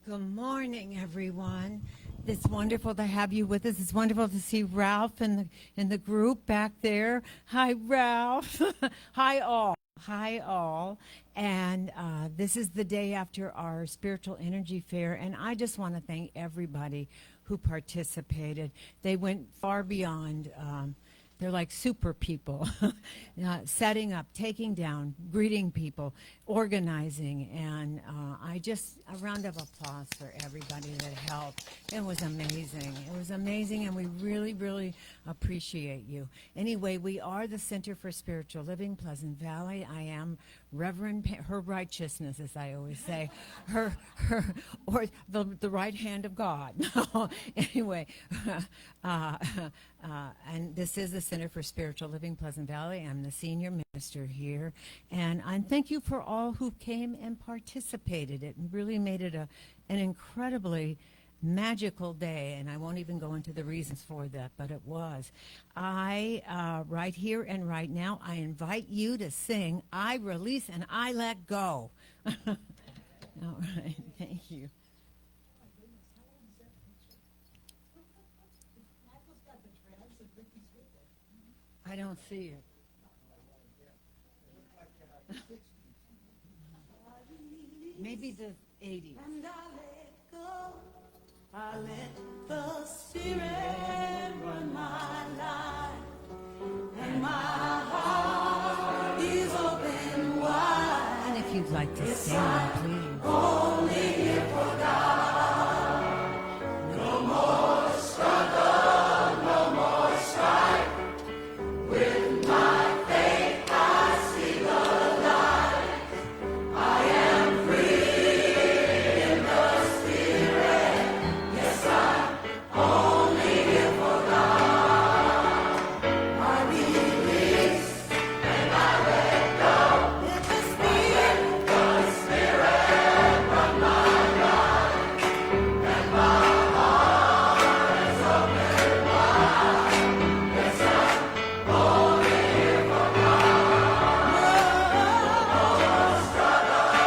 Good morning, everyone. It's wonderful to have you with us. It's wonderful to see Ralph in the group back there. Hi, Ralph. Hi, all. Hi, all. And this is the day after our spiritual energy fair, and I just want to thank everybody who participated. They went far beyond. They're like super people, setting up, taking down, greeting people, organizing, and a round of applause for everybody that helped. It was amazing. It was amazing, and we really, really appreciate you. Anyway, we are the Center for Spiritual Living, Pleasant Valley. I am Reverend her righteousness, as I always say, or the right hand of God. Anyway, and this is the Center for Spiritual Living, Pleasant Valley. I'm the senior minister here, and thank you for all who came and participated. It really made it an incredibly magical day, and I won't even go into the reasons for that, but it was. Right here and right now, I invite you to sing I Release and I Let Go. All right, thank you. I don't see it. Maybe the 80s. And I let go. I let the Spirit run my life, and my heart is open wide. And if you'd like to sing, please. Only here for God. No more struggle, no more strife. With my faith I see the light. I am free in the Spirit. Yes, I'm only here for God. I release and I let go. Let the Spirit run my life, and my heart is open wide. Yes, I'm only here for God. No more struggle,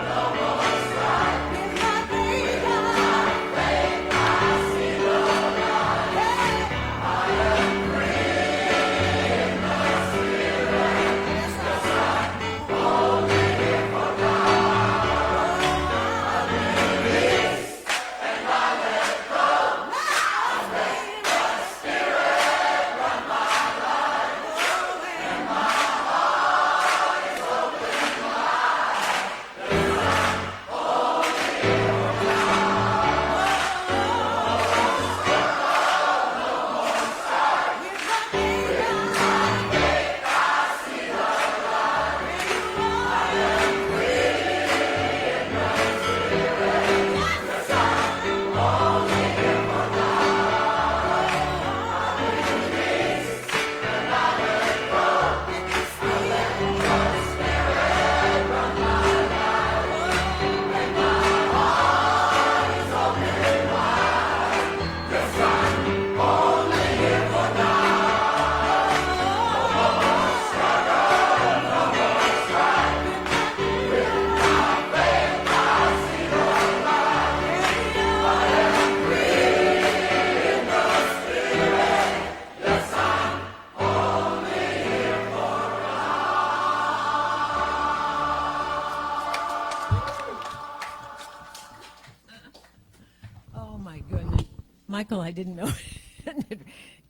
no more strife. With my faith I see the light. I am free in the Spirit. Yes, I'm only here for God. I release and I let go. I let the Spirit run my life, and my heart is open wide. Yes, I'm only here for God. No more struggle, no more strife. With my faith I see the light. I am free in the Spirit. Yes, I'm only here for God. I release and I let go. I let the Spirit run my life, and my heart is open wide. Yes, I'm only here for God. No more struggle, no more strife. With my faith I see the light. I am free in the Spirit. Yes, I'm only here for Oh, my goodness. Michael, I didn't know.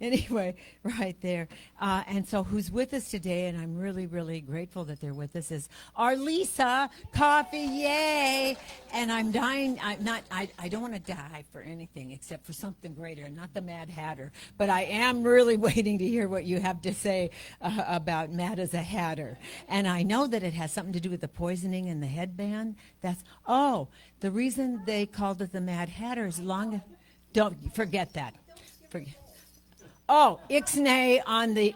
Anyway, right there. And so who's with us today, and I'm really, really grateful that they're with us, is our Lissa Coffey. Yay! And I'm dying. I don't want to die for anything except for something greater, not the Mad Hatter. But I am really waiting to hear what you have to say about Mad as a Hatter. And I know that it has something to do with the poisoning and the headband. The reason they called it the Mad Hatter is don't forget that. Ixnay on the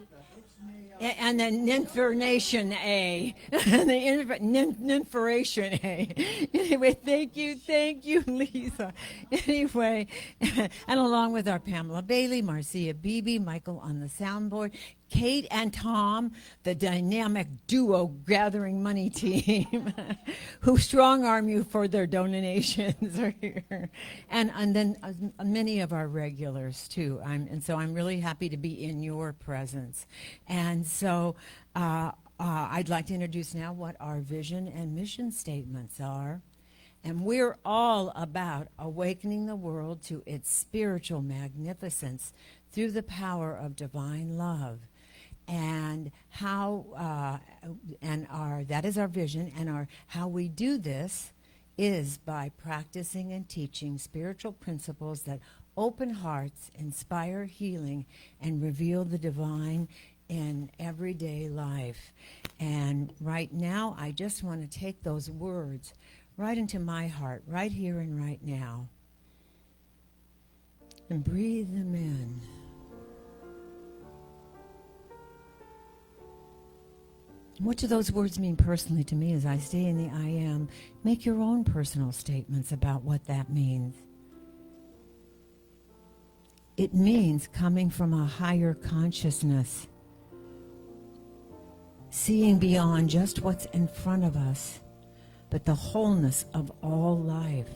and the Ninforation A, and the Ninforation A. Anyway, thank you, Lisa. Anyway, and along with our Pamela Bailey, Marcia Beebe, Michael on the soundboard, Kate and Tom, the dynamic duo gathering money team, who strong-arm you for their donations are here. And then many of our regulars, too. So I'm really happy to be in your presence. And so I'd like to introduce now what our vision and mission statements are. And we're all about awakening the world to its spiritual magnificence through the power of divine love. And that is our vision, and how we do this is by practicing and teaching spiritual principles that open hearts, inspire healing, and reveal the divine in everyday life. And right now, I just want to take those words right into my heart, right here and right now, and breathe them in. What do those words mean personally to me as I stay in the I am? Make your own personal statements about what that means. It means coming from a higher consciousness, seeing beyond just what's in front of us, but the wholeness of all life.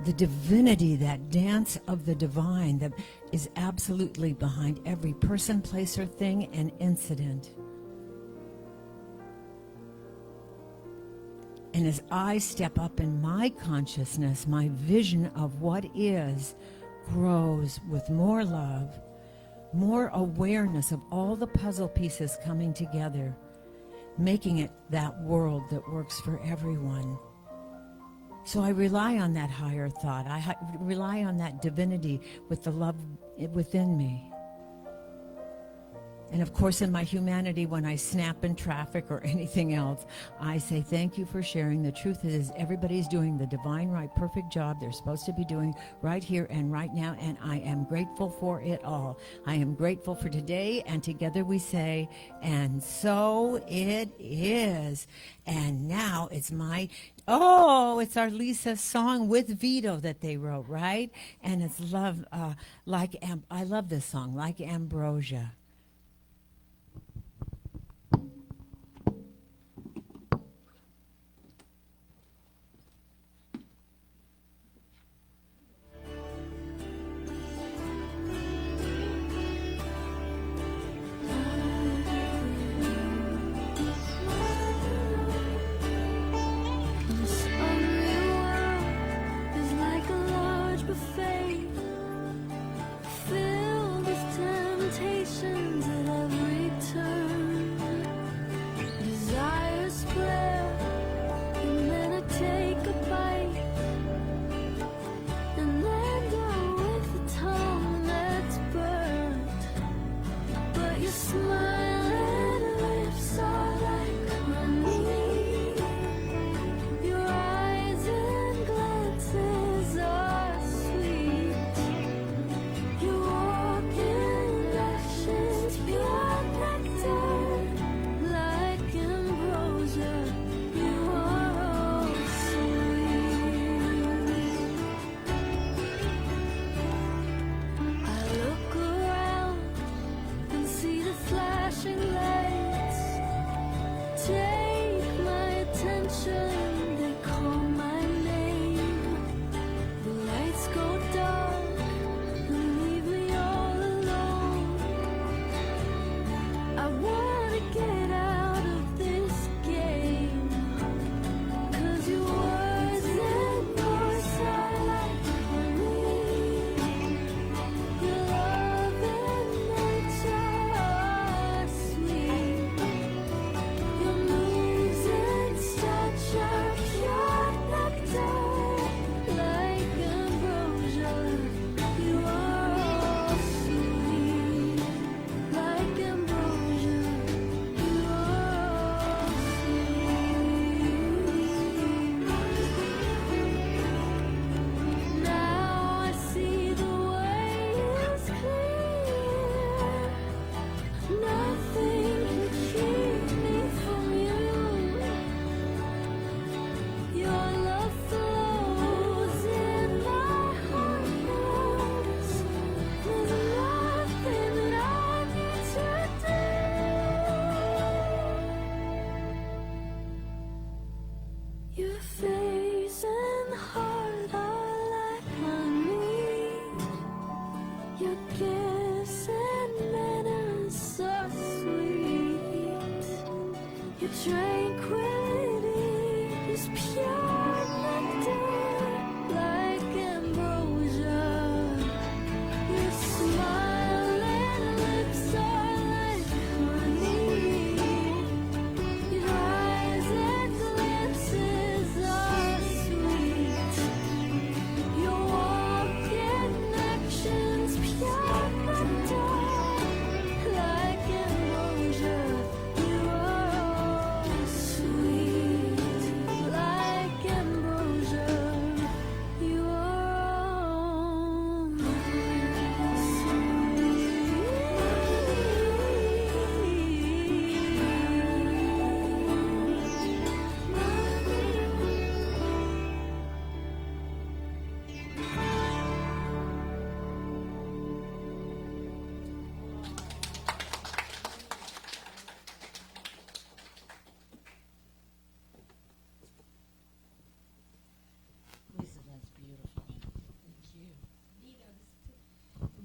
The divinity, that dance of the divine that is absolutely behind every person, place, or thing and incident. And as I step up in my consciousness, my vision of what is grows with more love, more awareness of all the puzzle pieces coming together, making it that world that works for everyone. So I rely on that higher thought. I rely on that divinity with the love within me. And of course, in my humanity, when I snap in traffic or anything else, I say, thank you for sharing. The truth is, everybody's doing the divine, right, perfect job they're supposed to be doing right here and right now, and I am grateful for it all. I am grateful for today, and together we say, and so it is. And now it's it's our Lissa song with Vito that they wrote, right? And it's love, I love this song, Like Ambrosia. Filled with temptation.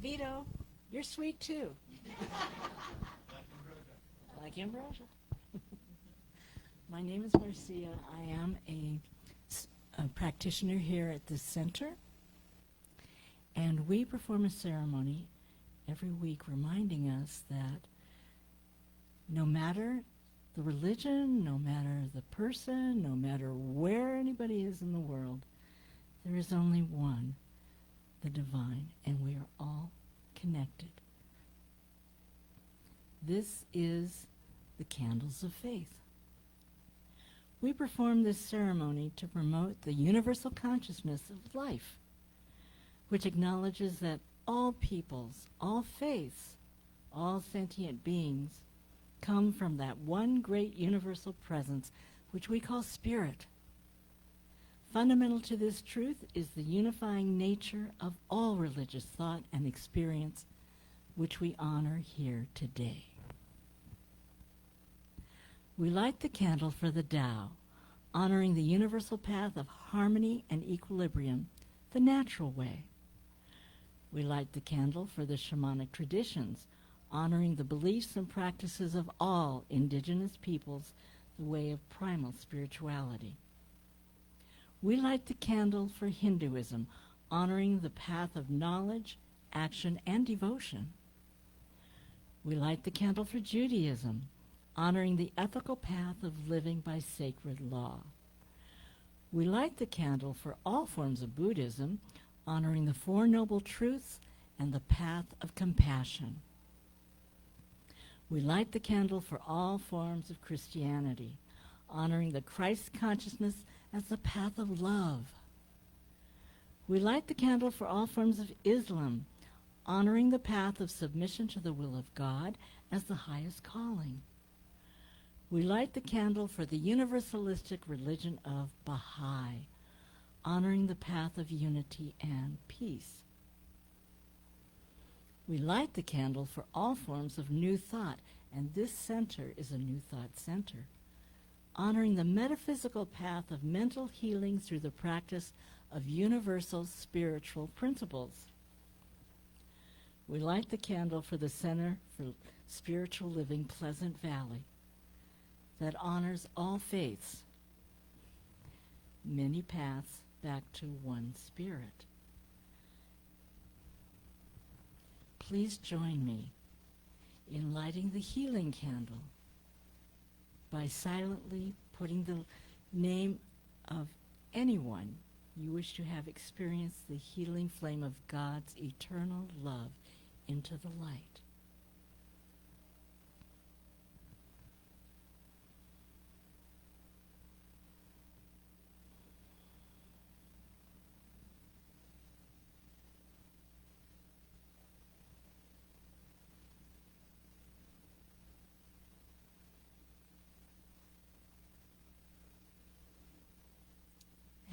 Vito, you're sweet too. Like ambrosia. My name is Marcia. I am a practitioner here at this center. And we perform a ceremony every week reminding us that no matter the religion, no matter the person, no matter where anybody is in the world, there is only one, the divine, and we are all connected. This is the candles of faith. We perform this ceremony to promote the universal consciousness of life, which acknowledges that all peoples, all faiths, all sentient beings come from that one great universal presence, which we call spirit. Fundamental to this truth is the unifying nature of all religious thought and experience, which we honor here today. We light the candle for the Tao, honoring the universal path of harmony and equilibrium, the natural way. We light the candle for the shamanic traditions, honoring the beliefs and practices of all indigenous peoples, the way of primal spirituality. We light the candle for Hinduism, honoring the path of knowledge, action, and devotion. We light the candle for Judaism, honoring the ethical path of living by sacred law. We light the candle for all forms of Buddhism, honoring the Four Noble Truths and the path of compassion. We light the candle for all forms of Christianity, honoring the Christ consciousness as the path of love. We light the candle for all forms of Islam, honoring the path of submission to the will of God as the highest calling. We light the candle for the universalistic religion of Baha'i, honoring the path of unity and peace. We light the candle for all forms of New Thought, and this center is a New Thought center, honoring the metaphysical path of mental healing through the practice of universal spiritual principles. We light the candle for the Center for Spiritual Living Pleasant Valley that honors all faiths, many paths back to one spirit. Please join me in lighting the healing candle by silently putting the name of anyone you wish to have experienced the healing flame of God's eternal love into the light.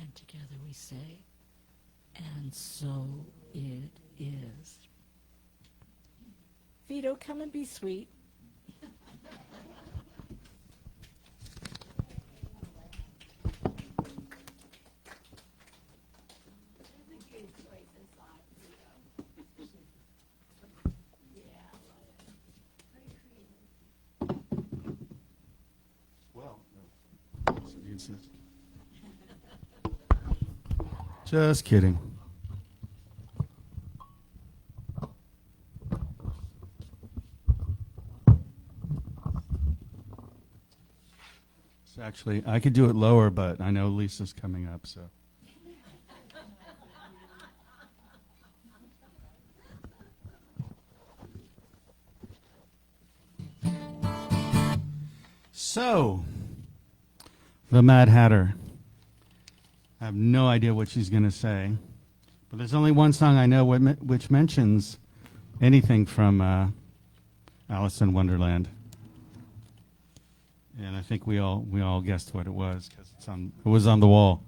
And together we say, and so it is. Vito, come and be sweet. Well, no. Just kidding. So actually, I could do it lower, but I know Lisa's coming up, so. So, the Mad Hatter. I have no idea what she's going to say, but there's only one song I know which mentions anything from Alice in Wonderland, and I think we all guessed what it was because it was on the wall.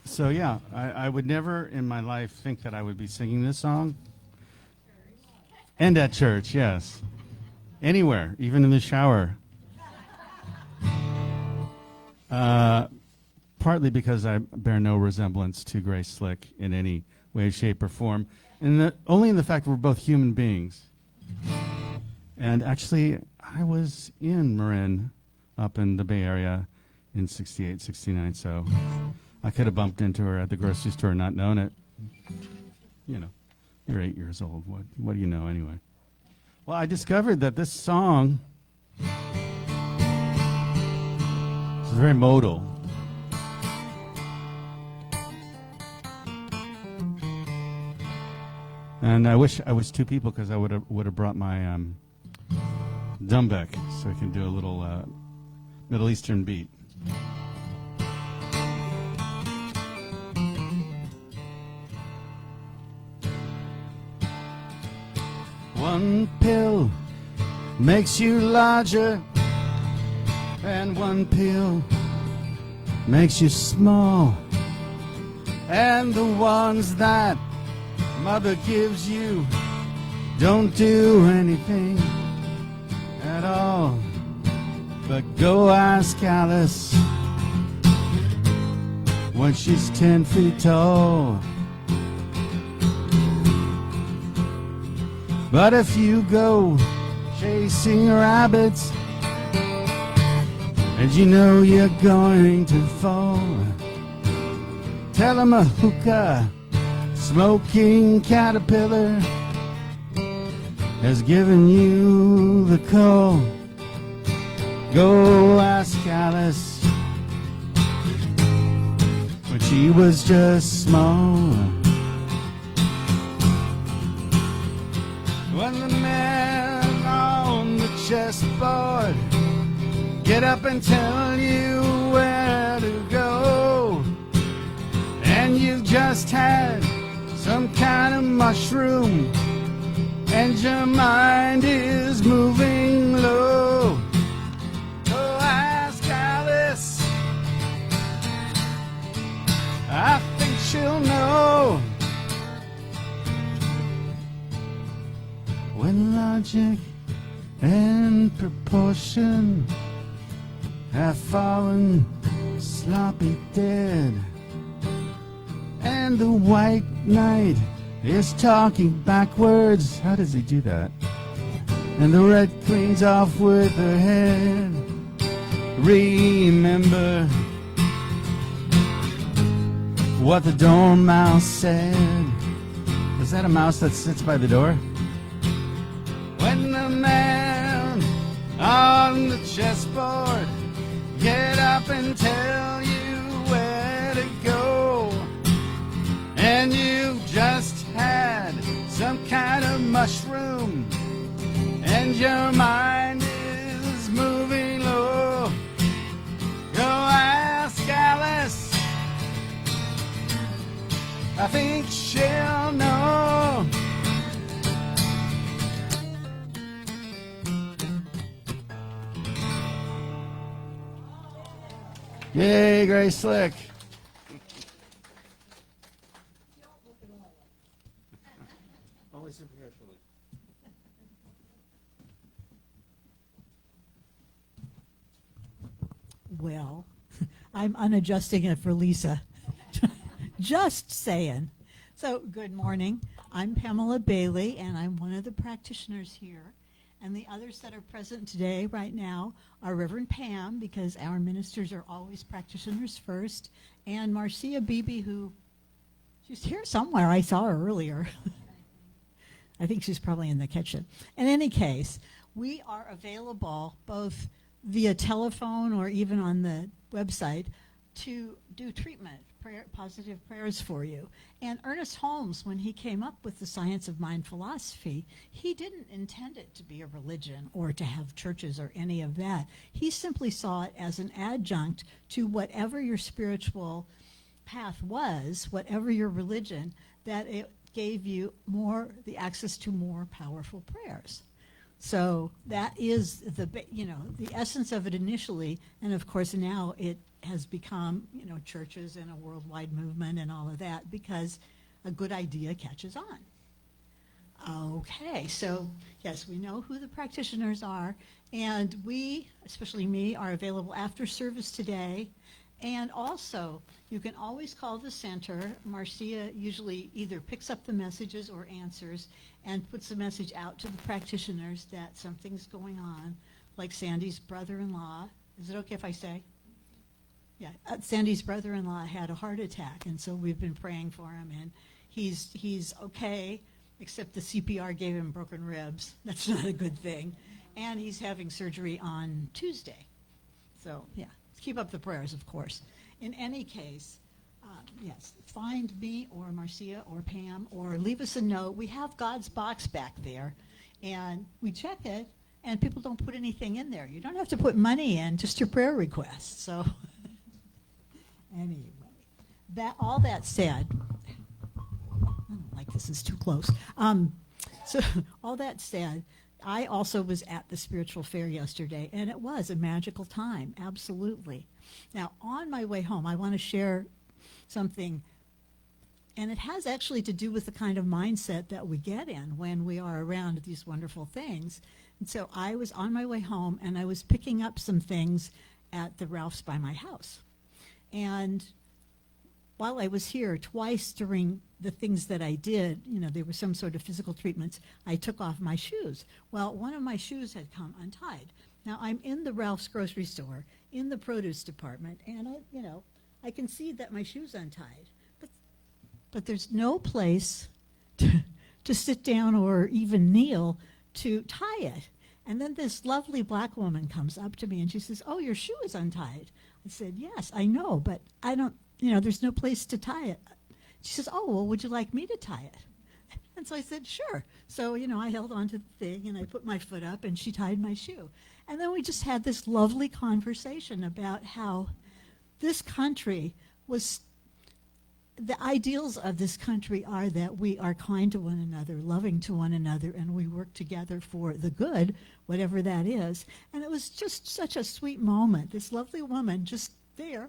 So yeah, I would never in my life think that I would be singing this song, and at church, yes, anywhere, even in the shower. Partly because I bear no resemblance to Grace Slick in any way, shape, or form. And only in the fact that we're both human beings. And actually, I was in Marin up in the Bay Area in 68, 69, so I could have bumped into her at the grocery store and not known it. You know, you're 8 years old. What do you know anyway? Well, I discovered that this song is very modal. And I wish I was two people because I would have brought my Dumbeck so I can do a little Middle Eastern beat. One pill makes you larger, and one pill makes you small, and the ones that mother gives you don't do anything at all. But go ask Alice when she's 10 feet tall. But if you go chasing rabbits and you know you're going to fall, tell 'em a hookah smoking caterpillar has given you the call. Go ask Alice when she was just small. When the man on the chessboard get up and tell you where to go, and you've just had some kind of mushroom and your mind is moving low, go ask Alice, I think she'll know. When logic and proportion have fallen sloppy dead, and the white knight is talking backwards. How does he do that? And the red queen's off with her head. Remember what the dormouse said. Is that a mouse that sits by the door? When the man on the chessboard get up and tell you where to go, and you've just had some kind of mushroom and your mind is moving low, go ask Alice, I think she'll know. Yay, Grace Slick. Only superficially. Well, I'm unadjusting it for Lisa. Just saying. So, good morning. I'm Pamela Bailey, and I'm one of the practitioners here. And the others that are present today, right now, are Reverend Pam, because our ministers are always practitioners first, and Marcia Beebe, who, she's here somewhere. I saw her earlier. I think she's probably in the kitchen. In any case, we are available both via telephone or even on the website to do treatment, positive prayers for you. And Ernest Holmes, when he came up with the science of mind philosophy, he didn't intend it to be a religion or to have churches or any of that. He simply saw it as an adjunct to whatever your spiritual path was, whatever your religion, that it gave you the access to more powerful prayers. So that is the essence of it initially, and of course now it has become, churches and a worldwide movement and all of that, because a good idea catches on. Okay, so yes, we know who the practitioners are, and we, especially me, are available after service today, And also, you can always call the center. Marcia usually either picks up the messages or answers and puts the message out to the practitioners that something's going on, like Sandy's brother-in-law. Is it okay if I say? Yeah, Sandy's brother-in-law had a heart attack, and so we've been praying for him, and he's okay, except the CPR gave him broken ribs. That's not a good thing. And he's having surgery on Tuesday. So, yeah, keep up the prayers, of course. In any case, yes, find me or Marcia or Pam or leave us a note. We have God's box back there, and we check it, and people don't put anything in there. You don't have to put money in, just your prayer requests. So, anyway, all that said, I don't like this, it's too close. So, all that said, I also was at the spiritual fair yesterday, and it was a magical time, absolutely. Now, on my way home, I want to share something, and it has actually to do with the kind of mindset that we get in when we are around these wonderful things. And so I was on my way home, and I was picking up some things at the Ralph's by my house. And while I was here, twice during the things that I did, there were some sort of physical treatments, I took off my shoes. Well, one of my shoes had come untied. Now, I'm in the Ralph's grocery store, in the produce department, and I can see that my shoe's untied. But there's no place to sit down or even kneel to tie it. And then this lovely black woman comes up to me, and she says, "Oh, your shoe is untied." I said, "Yes, I know, but I don't, there's no place to tie it." She says, "Oh, well, would you like me to tie it?" And so I said, "Sure." So, I held on to the thing, and I put my foot up, and she tied my shoe. And then we just had this lovely conversation about how this country was, the ideals of this country are that we are kind to one another, loving to one another, and we work together for the good, whatever that is. And it was just such a sweet moment, this lovely woman just there.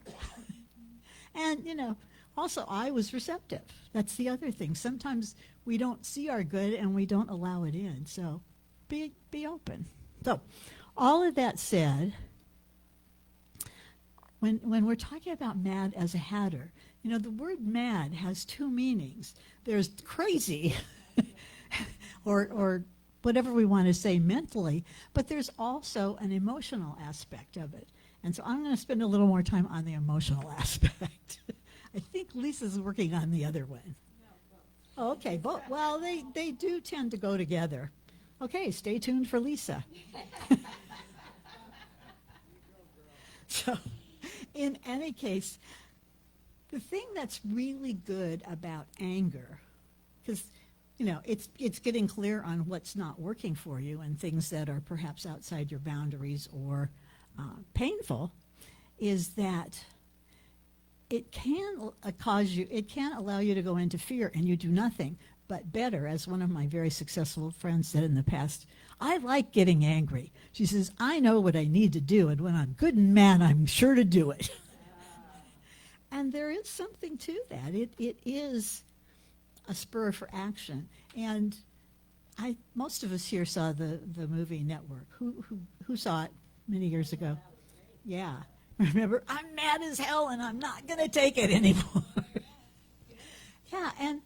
And, also, I was receptive. That's the other thing. Sometimes we don't see our good and we don't allow it in. So be open. So all of that said, when we're talking about mad as a hatter, the word mad has two meanings. There's crazy or whatever we want to say mentally, but there's also an emotional aspect of it. And so I'm going to spend a little more time on the emotional aspect. I think Lisa's working on the other one. Oh, okay. Well, they do tend to go together. Okay, stay tuned for Lisa. So, in any case, the thing that's really good about anger, because, it's getting clear on what's not working for you and things that are perhaps outside your boundaries or painful, is that it can it can allow you to go into fear and you do nothing. But better, as one of my very successful friends said in the past, "I like getting angry." She says, "I know what I need to do, and when I'm good and mad, I'm sure to do it." And there is something to that. It is a spur for action. And most of us here saw the movie Network. Who saw it many years ago? Yeah. Remember, I'm mad as hell and I'm not going to take it anymore. Yeah, and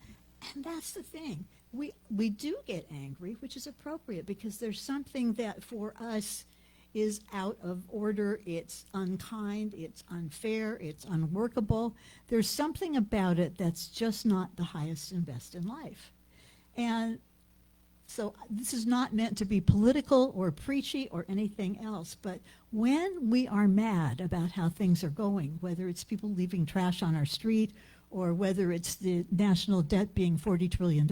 that's the thing. We do get angry, which is appropriate because there's something that for us is out of order, it's unkind, it's unfair, it's unworkable. There's something about it that's just not the highest and best in life. And so this is not meant to be political or preachy or anything else, but when we are mad about how things are going, whether it's people leaving trash on our street or whether it's the national debt being $40 trillion,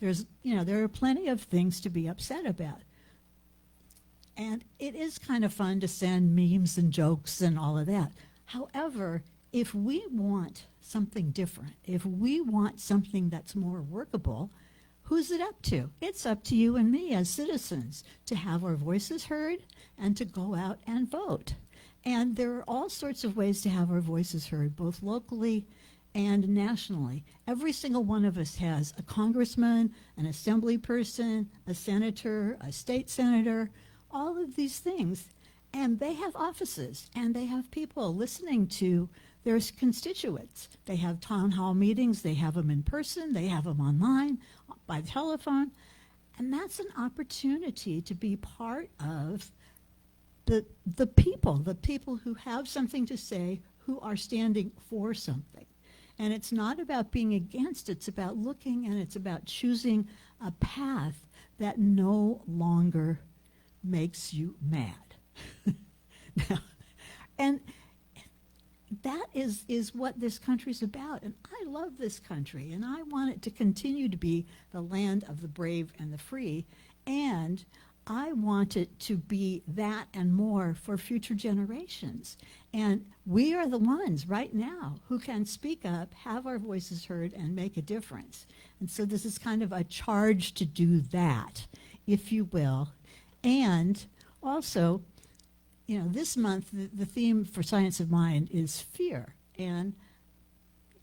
there are plenty of things to be upset about. And it is kind of fun to send memes and jokes and all of that. However, if we want something different, if we want something that's more workable, who's it up to? It's up to you and me as citizens to have our voices heard and to go out and vote. And there are all sorts of ways to have our voices heard, both locally and nationally. Every single one of us has a congressman, an assembly person, a senator, a state senator, all of these things. And they have offices, and they have people listening to their constituents. They have town hall meetings, they have them in person, they have them online, by telephone. And that's an opportunity to be part of the people who have something to say, who are standing for something. And it's not about being against, it's about looking, and it's about choosing a path that no longer makes you mad. Now, and that is what this country's about. And I love this country, and I want it to continue to be the land of the brave and the free. And I want it to be that and more for future generations. And we are the ones right now who can speak up, have our voices heard, and make a difference. And so this is kind of a charge to do that, if you will. And also, you know, this month, the theme for Science of Mind is fear. And,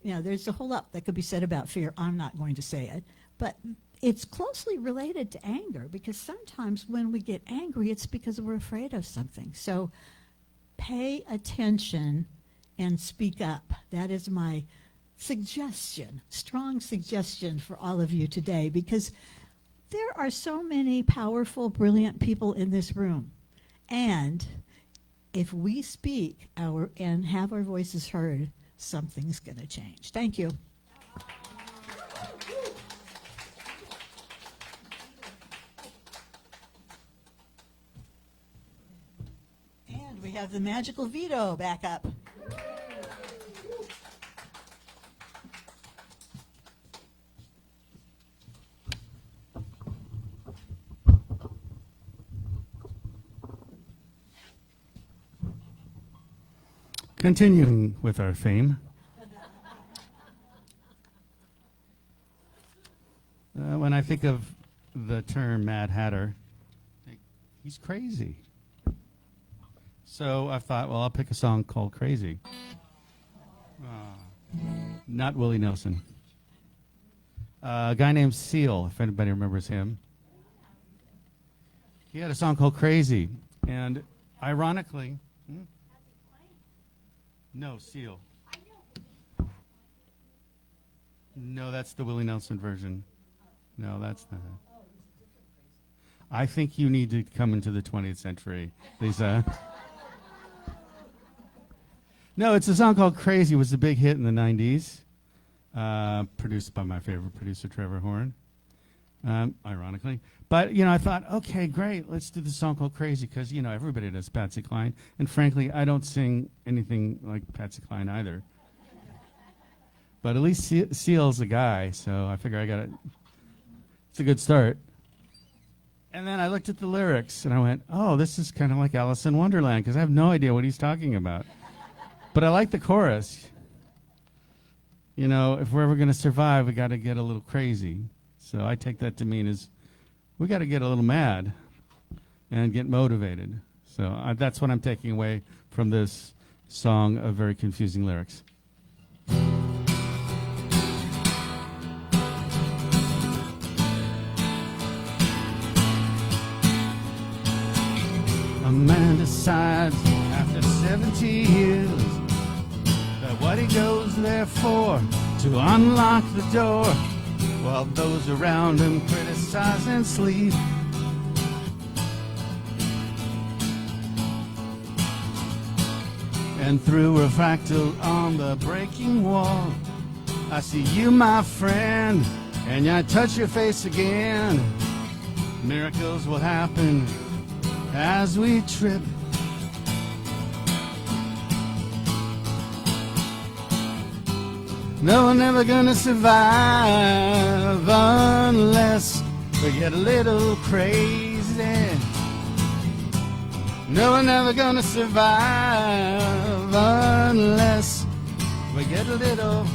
you know, there's a whole lot that could be said about fear. I'm not going to say it. But it's closely related to anger, because sometimes when we get angry, it's because we're afraid of something. So pay attention and speak up. That is my suggestion, strong suggestion for all of you today, because there are so many powerful, brilliant people in this room. And if we speak and have our voices heard, something's going to change. Thank you. And we have the magical Vito back up. Continuing with our theme. When I think of the term Mad Hatter, I think he's crazy. So I thought, well, I'll pick a song called Crazy. Not Willie Nelson. A guy named Seal, if anybody remembers him. He had a song called Crazy. And ironically... No, Seal. No, that's the Willie Nelson version. No, that's not it. I think you need to come into the 20th century, Lisa. No, it's a song called Crazy. It was a big hit in the 90s. Produced by my favorite producer, Trevor Horn, ironically. But, you know, I thought, okay, great, let's do the song called Crazy, because, you know, everybody does Patsy Cline. And frankly, I don't sing anything like Patsy Cline either. But at least Seal's a guy, so I figure I got it. It's a good start. And then I looked at the lyrics, and I went, oh, this is kind of like Alice in Wonderland, because I have no idea what he's talking about. But I like the chorus. You know, if we're ever going to survive, we got to get a little crazy. So I take that to mean is we got to get a little mad and get motivated. So that's what I'm taking away from this song of very confusing lyrics. A man decides after 70 years that what he goes there for, to unlock the door, while those around him criticize and sleep. And through a fractal on the breaking wall, I see you, my friend, and I touch your face again. Miracles will happen as we trip. No, we're never gonna survive unless we get a little crazy. No, we're never gonna survive unless we get a little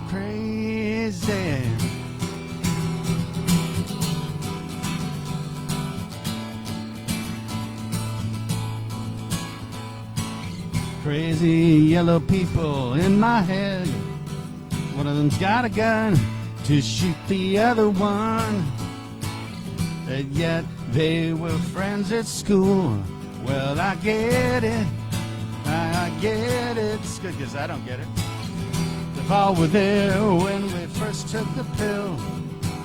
crazy. Crazy yellow people in my head. One of them's got a gun to shoot the other one. And yet they were friends at school. Well, I get it. I get it. It's good because I don't get it. If all were there when we first took the pill,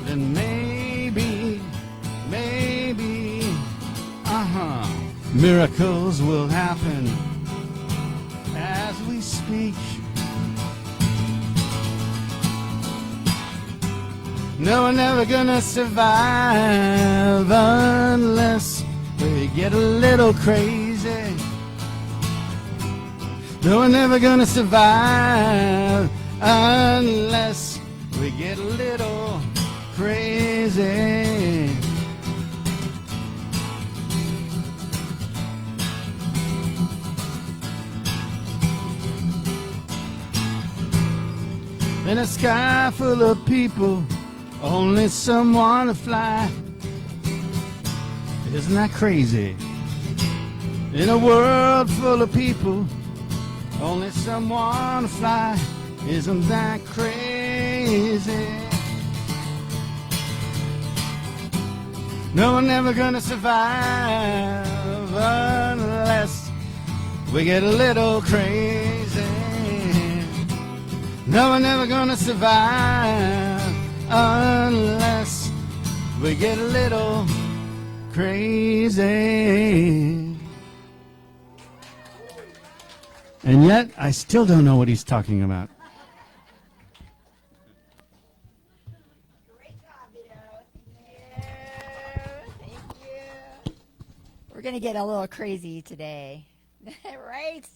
then maybe, miracles will happen as we speak. No, we're never gonna survive unless we get a little crazy. No, we're never gonna survive unless we get a little crazy. In a sky full of people, only some want to fly. Isn't that crazy? In a world full of people, only some want to fly. Isn't that crazy? No, we're never gonna survive unless we get a little crazy. No, we're never gonna survive unless we get a little crazy. And yet, I still don't know what he's talking about. Great job, Vito. Thank you. We're going to get a little crazy today, right?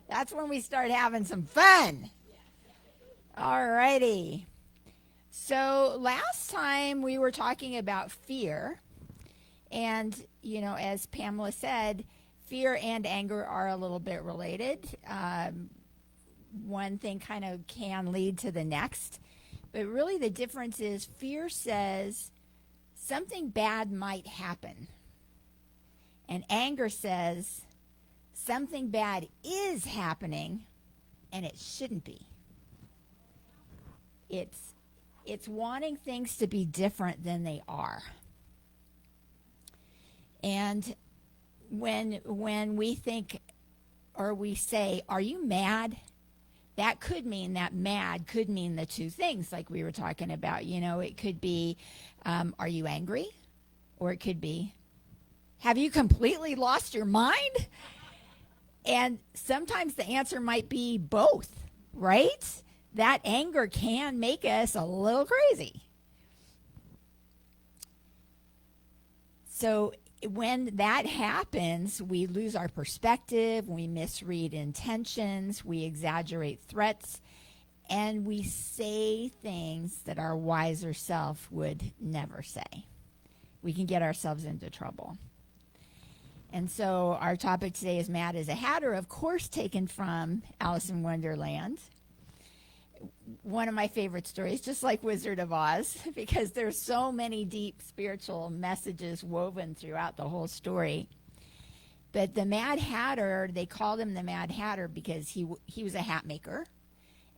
That's when we start having some fun. All righty. So last time we were talking about fear. And, you know, as Pamela said, fear and anger are a little bit related. One thing kind of can lead to the next. But really the difference is fear says something bad might happen. And anger says something bad is happening and it shouldn't be. It's wanting things to be different than they are. And when we think or we say, are you mad? That could mean that mad could mean the two things like we were talking about. You know, it could be, are you angry? Or it could be, have you completely lost your mind? And sometimes the answer might be both, right? That anger can make us a little crazy. So when that happens, we lose our perspective, we misread intentions, we exaggerate threats, and we say things that our wiser self would never say. We can get ourselves into trouble. And so our topic today is Mad as a Hatter, of course taken from Alice in Wonderland. One of my favorite stories, just like Wizard of Oz, because there's so many deep spiritual messages woven throughout the whole story. But the Mad Hatter, they called him the Mad Hatter because he was a hat maker.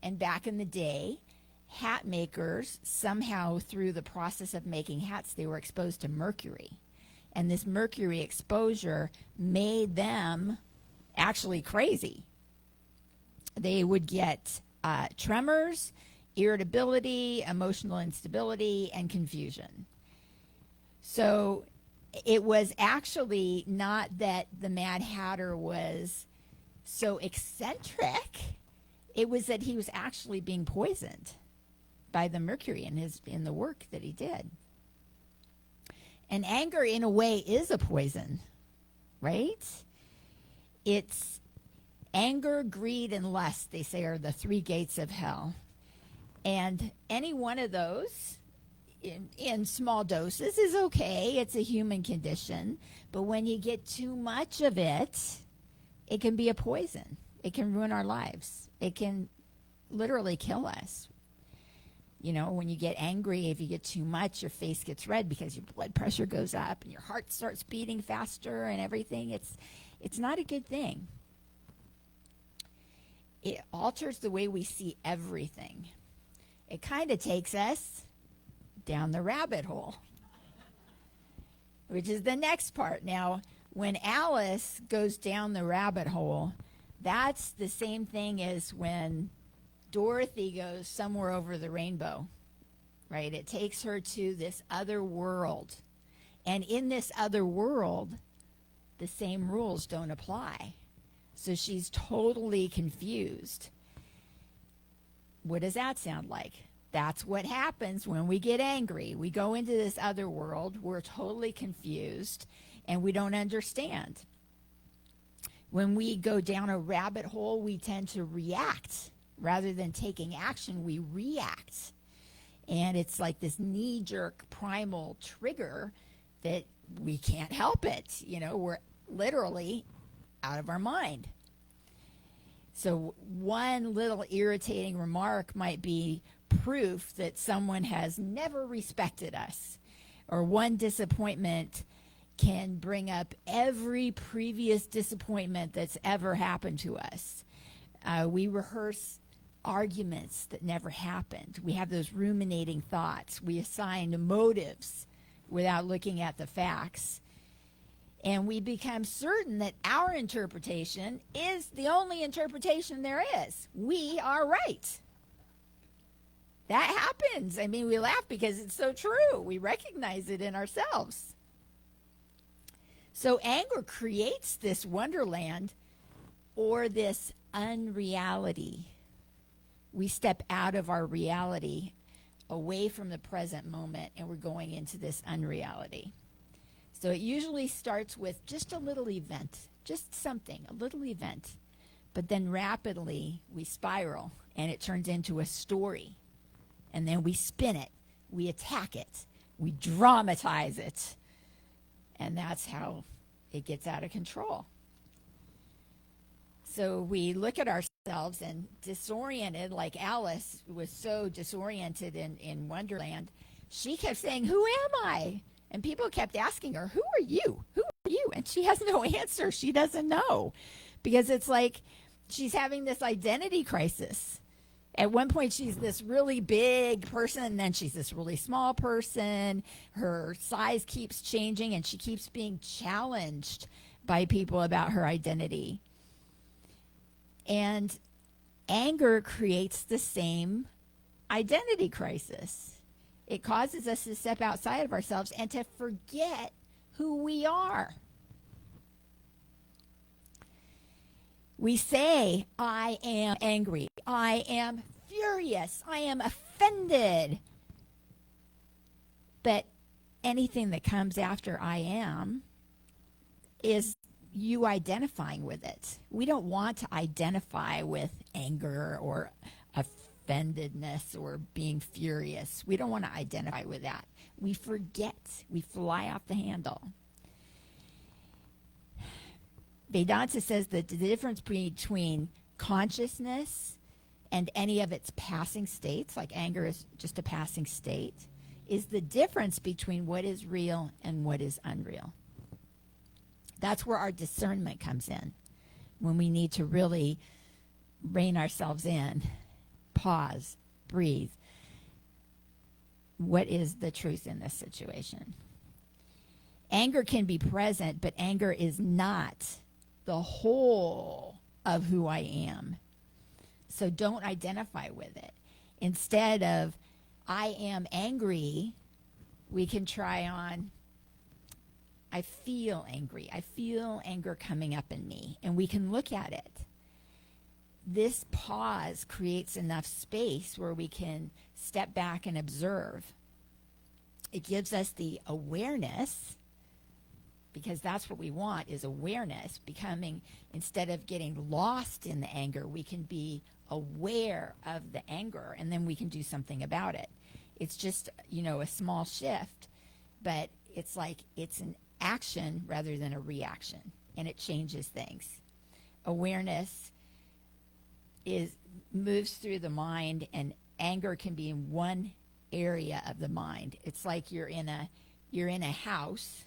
And back in the day, hat makers, somehow through the process of making hats, they were exposed to mercury. And this mercury exposure made them actually crazy. They would get tremors, irritability, emotional instability, and confusion. So it was actually not that the Mad Hatter was so eccentric. It was that he was actually being poisoned by the mercury in the work that he did. And anger, in a way, is a poison, right? It's anger, greed, and lust, they say, are the three gates of hell. And any one of those in small doses is okay. It's a human condition. But when you get too much of it, it can be a poison. It can ruin our lives. It can literally kill us. You know, when you get angry, if you get too much, your face gets red because your blood pressure goes up and your heart starts beating faster and everything. It's not a good thing. It alters the way we see everything. It kind of takes us down the rabbit hole, which is the next part. Now, When Alice goes down the rabbit hole, that's the same thing as when Dorothy goes somewhere over the rainbow, right? It takes her to this other world. And in this other world, the same rules don't apply. So she's totally confused. What does that sound like? That's what happens when we get angry. We go into this other world, we're totally confused, and we don't understand. When we go down a rabbit hole, we tend to react. Rather than taking action, we react. And it's like this knee-jerk primal trigger that we can't help it. You know, we're literally out of our mind. So one little irritating remark might be proof that someone has never respected us. Or one disappointment can bring up every previous disappointment that's ever happened to us. We rehearse arguments that never happened. We have those ruminating thoughts. We assign motives without looking at the facts. And we become certain that our interpretation is the only interpretation there is. We are right. That happens. I mean, we laugh because it's so true. We recognize it in ourselves. So anger creates this wonderland or this unreality. We step out of our reality, away from the present moment, and we're going into this unreality. So it usually starts with just a little event, just something, a little event. But then rapidly we spiral, and it turns into a story. And then we spin it, we attack it, we dramatize it. And that's how it gets out of control. So we look at ourselves and disoriented, like Alice was so disoriented in Wonderland. She kept saying, "Who am I?" And people kept asking her, "Who are you? Who are you?" And she has no answer. She doesn't know. Because it's like she's having this identity crisis. At one point, she's this really big person, and then she's this really small person. Her size keeps changing, and she keeps being challenged by people about her identity. And anger creates the same identity crisis. It causes us to step outside of ourselves and to forget who we are. We say, "I am angry. I am furious. I am offended." But anything that comes after "I am" is you identifying with it. We don't want to identify with anger or offendedness or being furious. We don't want to identify with that. We forget. We fly off the handle. Vedanta says that the difference between consciousness and any of its passing states, like anger is just a passing state, is the difference between what is real and what is unreal. That's where our discernment comes in, when we need to really rein ourselves in, pause, breathe. What is the truth in this situation? Anger can be present, but anger is not the whole of who I am. So don't identify with it. Instead of "I am angry," we can try on "I feel angry. I feel anger coming up in me." And we can look at it. This pause creates enough space where we can step back and observe. It gives us the awareness, because that's what we want, is awareness. Becoming, instead of getting lost in the anger, we can be aware of the anger, and then we can do something about it. It's just, a small shift, but it's like it's an action rather than a reaction, and it changes things. Awareness moves through the mind, and anger can be in one area of the mind. It's like you're in a house,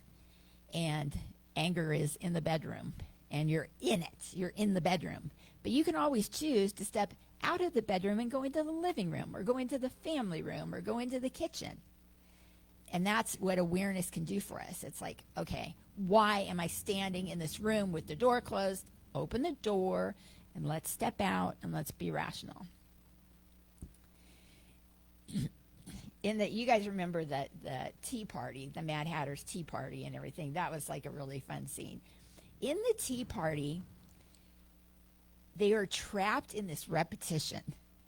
and anger is in the bedroom, and you're in it. You're in the bedroom. But you can always choose to step out of the bedroom and go into the living room, or go into the family room, or go into the kitchen. And that's what awareness can do for us. It's like, okay, why am I standing in this room with the door closed? Open the door and let's step out and let's be rational. In that, you guys remember the tea party, the Mad Hatter's tea party and everything. That was like a really fun scene. In the tea party, they are trapped in this repetition.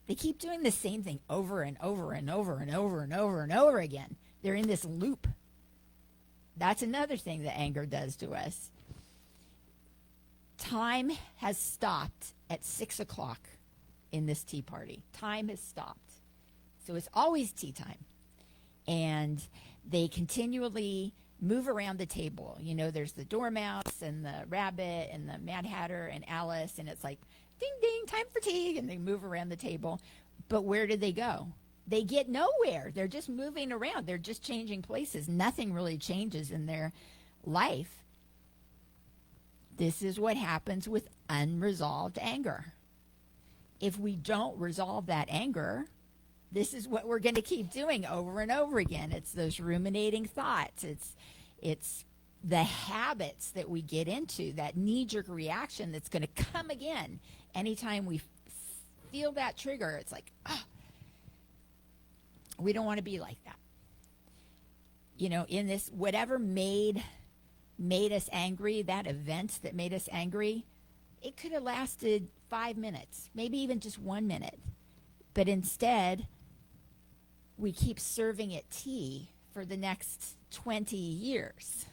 They keep doing the same thing over and over and over and over and over and over again. They're in this loop. That's another thing that anger does to us. Time has stopped at 6 o'clock in this tea party. Time has stopped. So it's always tea time. And they continually move around the table. You know, there's the Dormouse and the Rabbit and the Mad Hatter and Alice, and it's like, ding, ding, time for tea, and they move around the table. But where did they go? They get nowhere. They're just moving around. They're just changing places. Nothing really changes in their life. This is what happens with unresolved anger. If we don't resolve that anger, this is what we're going to keep doing over and over again. It's those ruminating thoughts. It's the habits that we get into, that knee-jerk reaction that's going to come again. Anytime we feel that trigger, it's like, oh, we don't want to be like that. You know, in this, whatever made us angry, that event that made us angry, it could have lasted 5 minutes, maybe even just 1 minute. But instead, we keep serving it tea for the next 20 years.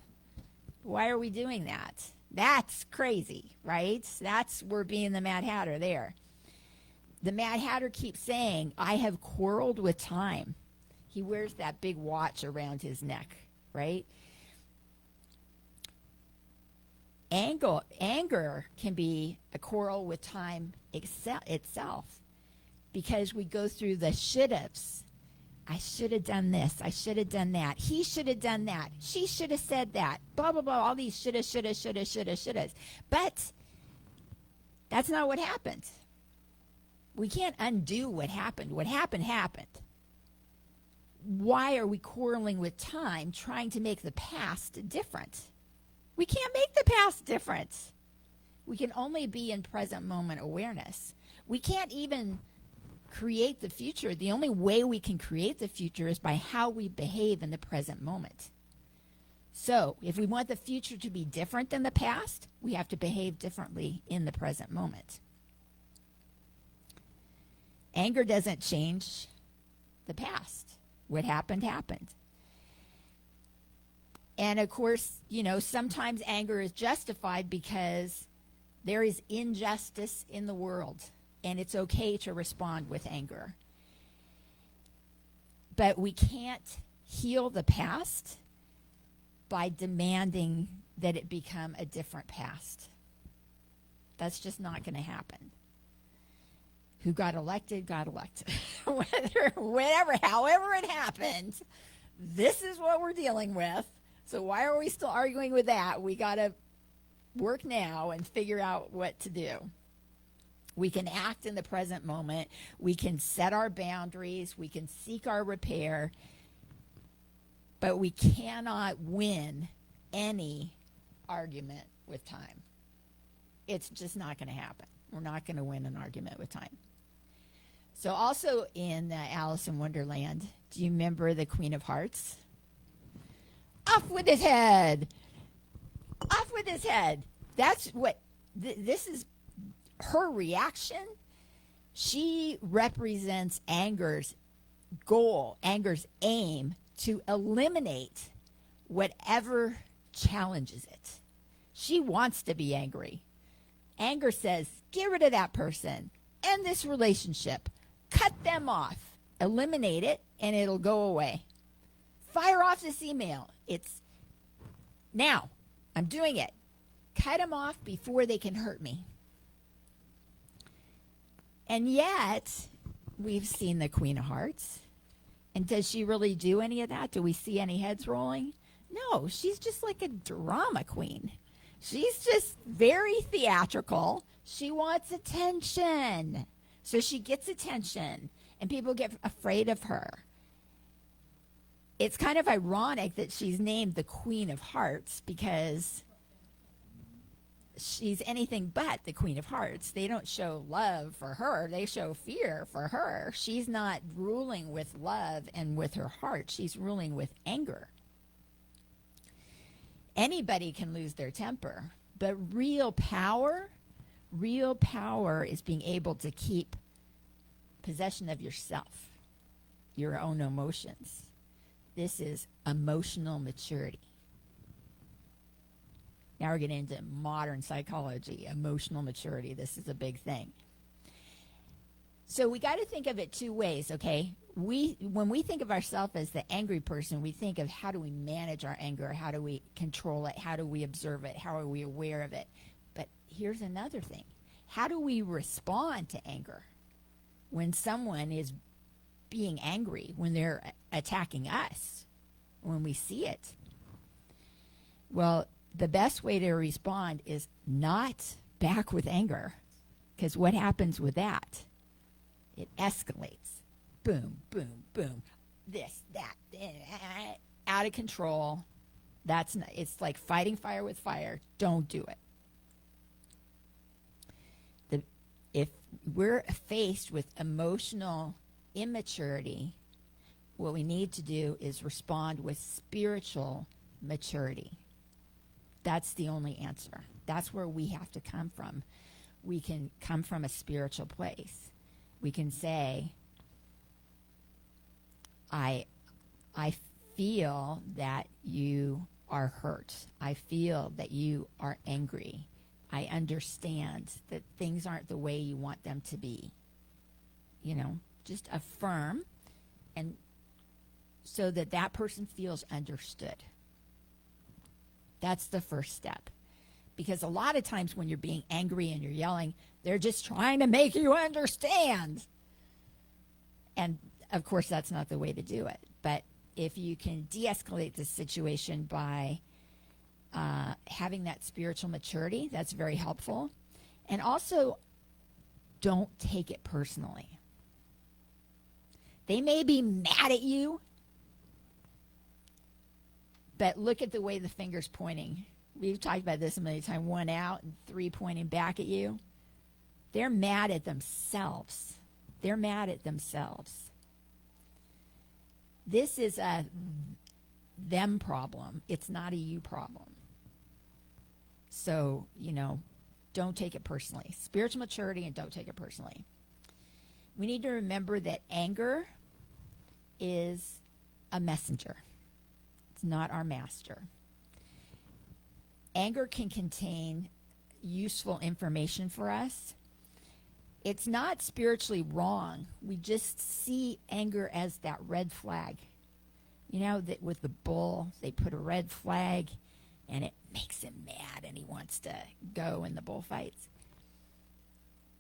Why are we doing that? That's crazy, right? We're being the Mad Hatter there. The Mad Hatter keeps saying, I have quarreled with time. He wears that big watch around his neck, right? Anger can be a quarrel with time itself, because we go through the should-haves. I should have done this. I should have done that. He should have done that. She should have said that. Blah, blah, blah. All these shoulda, shoulda, shoulda, shoulda, shouldas. But that's not what happened. We can't undo what happened. What happened, happened. Why are we quarreling with time, trying to make the past different? We can't make the past different. We can only be in present moment awareness. We can't even create the future. The only way we can create the future is by how we behave in the present moment. So, if we want the future to be different than the past, we have to behave differently in the present moment. Anger doesn't change the past. What happened, happened. And of course, you know, sometimes anger is justified because there is injustice in the world, and it's okay to respond with anger. But we can't heal the past by demanding that it become a different past. That's just not going to happen. Who got elected, got elected. However it happened, this is what we're dealing with. So why are we still arguing with that? We got to work now and figure out what to do. We can act in the present moment. We can set our boundaries. We can seek our repair. But we cannot win any argument with time. It's just not going to happen. We're not going to win an argument with time. So also in Alice in Wonderland, do you remember the Queen of Hearts? Off with his head. Off with his head. That's what, this is her reaction. She represents anger's goal, anger's aim to eliminate whatever challenges it. She wants to be angry. Anger says, get rid of that person, end this relationship, cut them off, eliminate it, and it'll go away. Fire off this email. It's now. I'm doing it. Cut them off before they can hurt me. And yet, we've seen the Queen of Hearts. And does she really do any of that? Do we see any heads rolling? No, she's just like a drama queen. She's just very theatrical. She wants attention. So she gets attention, and people get afraid of her. it's kind of ironic that she's named the Queen of Hearts because she's anything but the Queen of Hearts. They don't show love for her. They show fear for her. She's not ruling with love and with her heart. She's ruling with anger. Anybody can lose their temper, but real power is being able to keep possession of yourself, your own emotions. This is emotional maturity. Now we're getting into modern psychology, emotional maturity. This is a big thing. So we got to think of it two ways, okay? When we think of ourselves as the angry person, we think of how do we manage our anger? How do we control it? How do we observe it? How are we aware of it? But here's another thing. How do we respond to anger when someone is being angry, when they're attacking us, when we see it? Well, the best way to respond is not back with anger, because what happens with that? It escalates. Boom, boom, boom. This, that, out of control. It's like fighting fire with fire. Don't do it. If we're faced with emotional immaturity, what we need to do is respond with spiritual maturity. That's the only answer. That's where we have to come from. We can come from a spiritual place. We can say, I feel that you are hurt. I feel that you are angry. I understand that things aren't the way you want them to be. Just affirm, and so that that person feels understood. That's the first step. Because a lot of times when you're being angry and you're yelling, they're just trying to make you understand. And of course, that's not the way to do it. But if you can de-escalate the situation by having that spiritual maturity, that's very helpful. And also, don't take it personally. They may be mad at you, but look at the way the finger's pointing. We've talked about this a million times. 1 out and 3 pointing back at you. They're mad at themselves. They're mad at themselves. This is a them problem. It's not a you problem. So, don't take it personally. Spiritual maturity, and don't take it personally. We need to remember that anger is a messenger. It's not our master. Anger can contain useful information for us. It's not spiritually wrong. We just see anger as that red flag. That with the bull, they put a red flag and it makes him mad and he wants to go in the bullfights.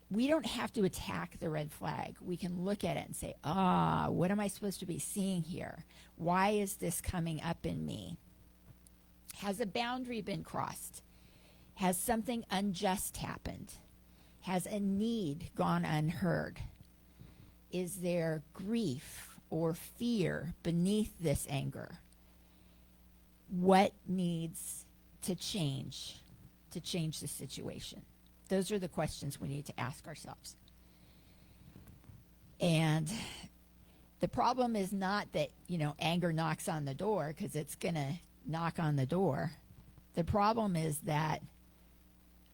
We don't have to attack the red flag. We can look at it and say, what am I supposed to be seeing here? Why is this coming up in me? Has a boundary been crossed? Has something unjust happened? Has a need gone unheard? Is there grief or fear beneath this anger? What needs to change the situation? Those are the questions we need to ask ourselves. And the problem is not that, anger knocks on the door, because it's going to knock on the door. The problem is that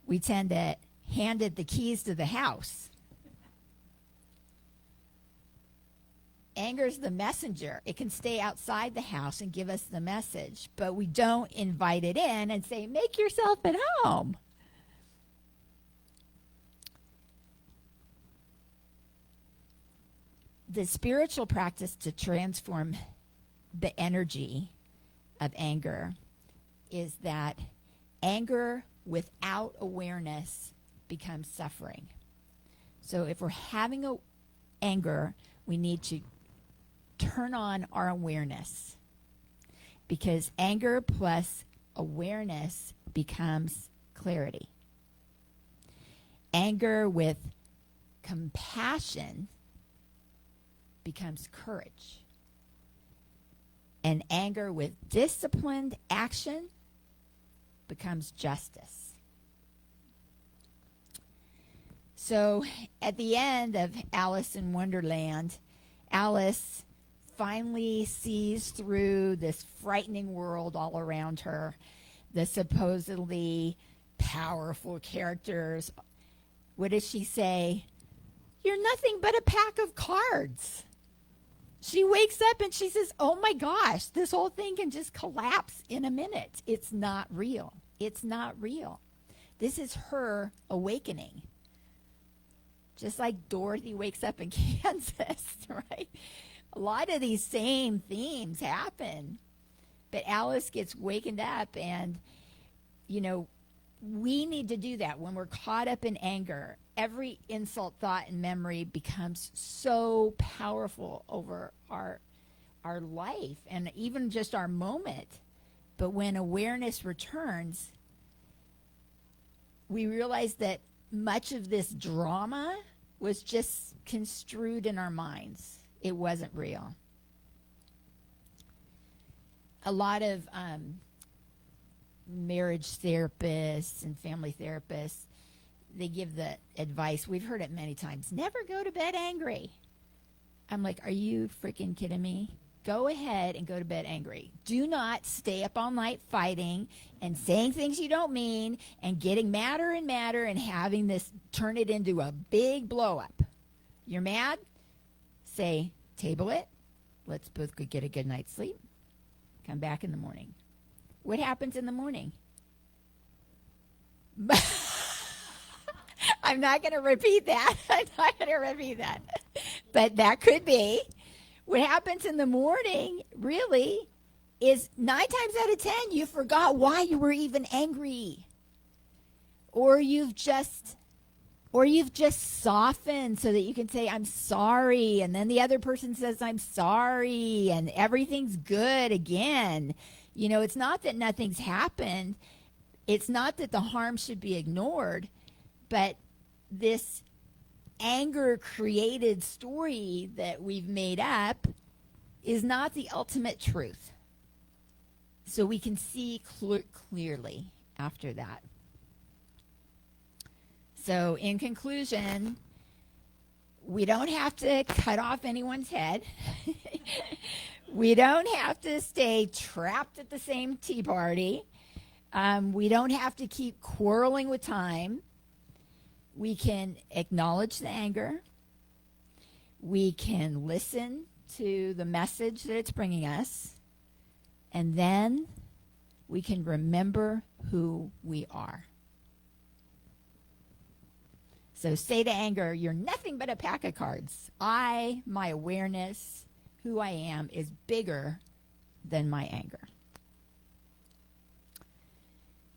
we tend to hand it the keys to the house. Anger's the messenger. It can stay outside the house and give us the message, but we don't invite it in and say, make yourself at home. The spiritual practice to transform the energy of anger is that anger without awareness becomes suffering. So if we're having anger, we need to turn on our awareness, because anger plus awareness becomes clarity. Anger with compassion becomes courage. And anger with disciplined action becomes justice. So at the end of Alice in Wonderland, Alice finally sees through this frightening world all around her, the supposedly powerful characters. What does she say? You're nothing but a pack of cards. She wakes up and she says, oh my gosh, this whole thing can just collapse in a minute. It's not real. It's not real. This is her awakening. Just like Dorothy wakes up in Kansas, right? A lot of these same themes happen. But Alice gets wakened up, and, you know, we need to do that when we're caught up in anger. Every insult, thought, and memory becomes so powerful over our life and even just our moment. But when awareness returns, we realize that much of this drama was just construed in our minds. It wasn't real. A lot of marriage therapists and family therapists, they give the advice, we've heard it many times, never go to bed angry. I'm like, are you freaking kidding me? Go ahead and go to bed angry. Do not stay up all night fighting and saying things you don't mean and getting madder and madder and having this turn it into a big blow up. You're mad? Say, table it. Let's both go get a good night's sleep. Come back in the morning. What happens in the morning? I'm not going to repeat that. I'm not going to repeat that. But that could be. What happens in the morning, really, is 9 times out of 10, you forgot why you were even angry. Or you've just softened so that you can say, I'm sorry. And then the other person says, I'm sorry. And everything's good again. You know, it's not that nothing's happened. It's not that the harm should be ignored. But this anger created story that we've made up is not the ultimate truth. So we can see clearly after that. So in conclusion, we don't have to cut off anyone's head. We don't have to stay trapped at the same tea party. We don't have to keep quarreling with time. We can acknowledge the anger. We can listen to the message that it's bringing us. And then we can remember who we are. So say to anger, you're nothing but a pack of cards. My awareness, who I am, is bigger than my anger.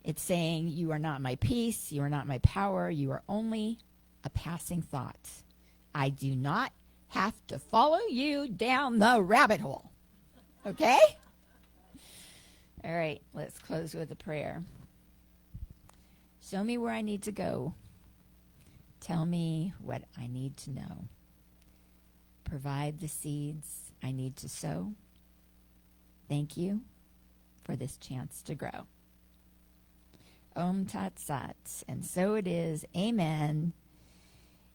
It's saying, you are not my peace, you are not my power, you are only a passing thought. I do not have to follow you down the rabbit hole. Okay? All right, let's close with a prayer. Show me where I need to go. Tell me what I need to know. Provide the seeds I need to sow. Thank you for this chance to grow. Om Tat Sat. And so it is. Amen.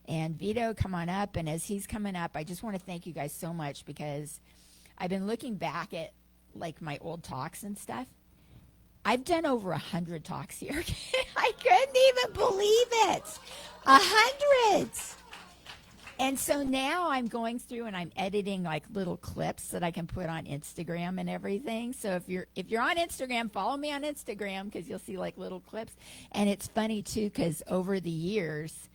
And Vito, come on up. And as he's coming up, I just want to thank you guys so much, because I've been looking back at like my old talks and stuff. I've done over 100 talks here. I couldn't even believe it. 100. And so now I'm going through and I'm editing like little clips that I can put on Instagram and everything. So if you're on Instagram, follow me on Instagram, because you'll see like little clips. And it's funny too, because over the years,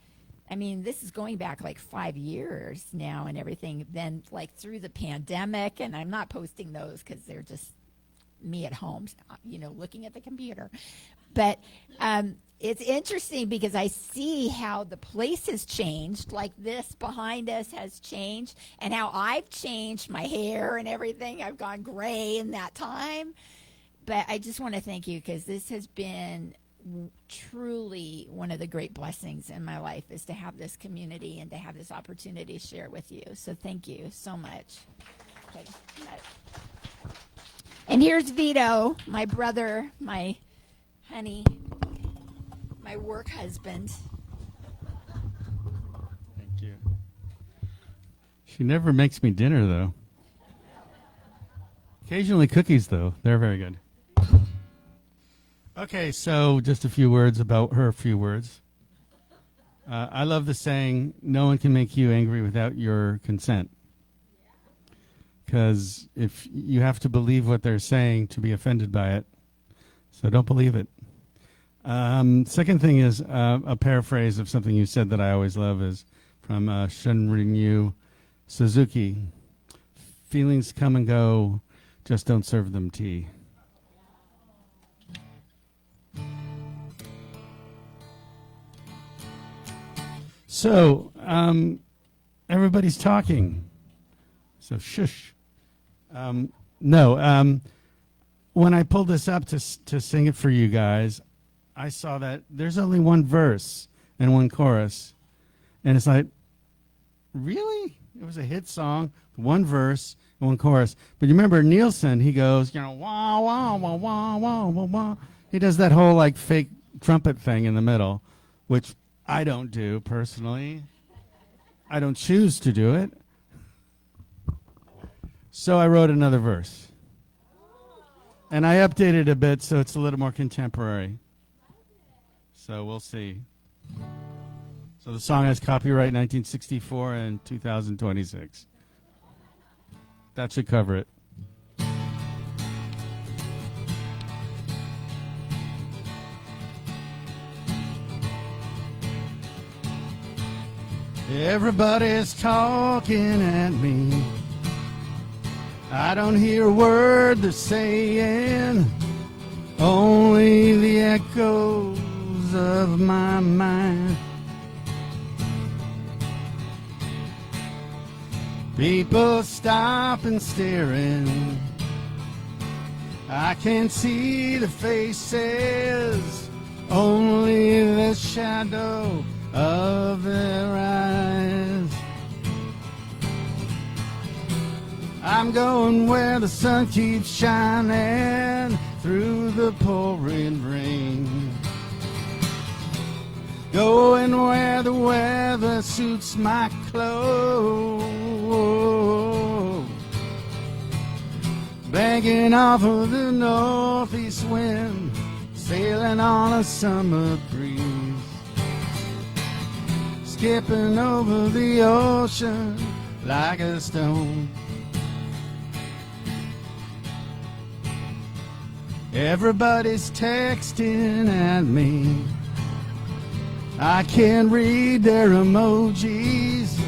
I mean, this is going back like 5 years now and everything. Then like through the pandemic, and I'm not posting those because they're just me at home, you know, looking at the computer. But it's interesting because I see how the place has changed, like this behind us has changed, and how I've changed my hair and everything. I've gone gray in that time. But I just want to thank you, because this has been truly one of the great blessings in my life, is to have this community and to have this opportunity to share with you. So thank you so much. Okay. And here's Vito, my brother, my honey, my work husband. Thank you. She never makes me dinner, though. Occasionally cookies, though. They're very good. Okay, so just a few words about her few words. I love the saying, no one can make you angry without your consent. Because if you have to believe what they're saying to be offended by it, so don't believe it. Second thing is a paraphrase of something you said that I always love is from Shunryu Suzuki. Feelings come and go, just don't serve them tea. So, everybody's talking. So, shush. No, when I pulled this up to sing it for you guys, I saw that there's only one verse and one chorus. And it's like, really? It was a hit song, one verse and one chorus. But you remember Nielsen, he goes, wah, wah, wah, wah, wah, wah, wah. He does that whole like fake trumpet thing in the middle, which I don't do personally. I don't choose to do it. So I wrote another verse. And I updated a bit so it's a little more contemporary. So we'll see. So the song has copyright 1964 and 2026. That should cover it. Everybody's talking at me. I don't hear a word they're saying, only the echoes of my mind. People stop and staring. I can't see the faces, only the shadow of their eyes. I'm going where the sun keeps shining through the pouring rain. Going where the weather suits my clothes. Banking off of the northeast wind, sailing on a summer breeze. Skipping over the ocean like a stone. Everybody's texting at me. I can't read their emojis,